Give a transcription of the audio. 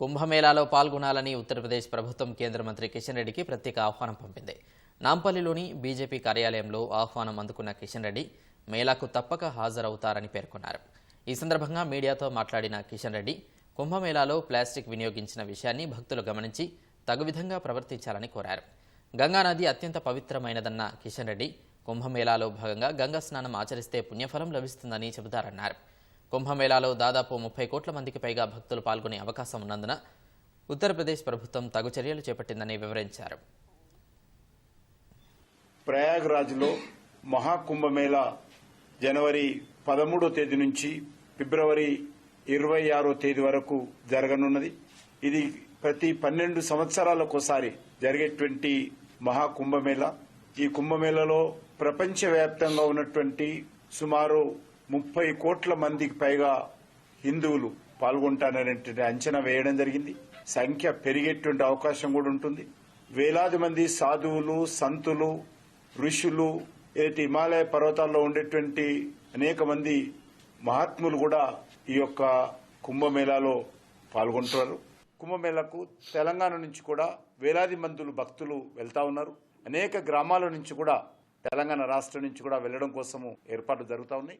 కుంభమేళాలో పాల్గొనాలని ఉత్తరప్రదేశ్ ప్రభుత్వం కేంద్ర మంత్రి కిషన్ రెడ్డికి ప్రత్యేక ఆహ్వానం పంపింది. నాంపల్లిలోని బీజేపీ కార్యాలయంలో ఆహ్వానం అందుకున్న కిషన్ రెడ్డి మేళాకు తప్పక హాజరవుతారని పేర్కొన్నారు. ఈ సందర్భంగా మీడియాతో మాట్లాడిన కిషన్ రెడ్డి కుంభమేళాలో ప్లాస్టిక్ వినియోగించిన విషయాన్ని భక్తులు గమనించి తగు విధంగా ప్రవర్తించాలని కోరారు. గంగానది అత్యంత పవిత్రమైనదన్న కిషన్ రెడ్డి కుంభమేళాలో భాగంగా గంగా స్నానం ఆచరిస్తే పుణ్యఫలం లభిస్తుందని చెబుతారన్నారు. కుంభమేళాలో దాదాపు 30 కోట్ల మందికి పైగా భక్తులు పాల్గొనే అవకాశం ఉన్నందున ఉత్తరప్రదేశ్ ప్రభుత్వం తగు చర్యలు చేపట్టిందని వివరించారు. ప్రయాగ్రాజ్లో మహాకుంభమేళా జనవరి 13వ తేదీ నుంచి ఫిబ్రవరి 26వ తేదీ వరకు జరగనున్నది. ఇది ప్రతి 12 సంవత్సరాలకోసారి జరిగేటువంటి మహాకుంభమేళా. ఈ కుంభమేళాలో ప్రపంచవ్యాప్తంగా ఉన్నటువంటి సుమారు 30 కోట్ల మందికి పైగా హిందువులు పాల్గొంటారనేటువంటి అంచనా వేయడం జరిగింది. సంఖ్య పెరిగేటువంటి అవకాశం కూడా ఉంటుంది. వేలాది మంది సాధువులు, సంతులు, ఋషులు, హిమాలయ పర్వతాల్లో ఉండేటువంటి అనేక మంది మహాత్ములు కూడా ఈ యొక్క కుంభమేళాలో పాల్గొంటున్నారు. కుంభమేళాకు తెలంగాణ నుంచి కూడా వేలాది మంది భక్తులు వెళ్తా ఉన్నారు. అనేక గ్రామాల నుంచి కూడా తెలంగాణ రాష్ట్రం నుంచి కూడా వెళ్లడం కోసము ఏర్పాట్లు జరుగుతా ఉన్నాయి.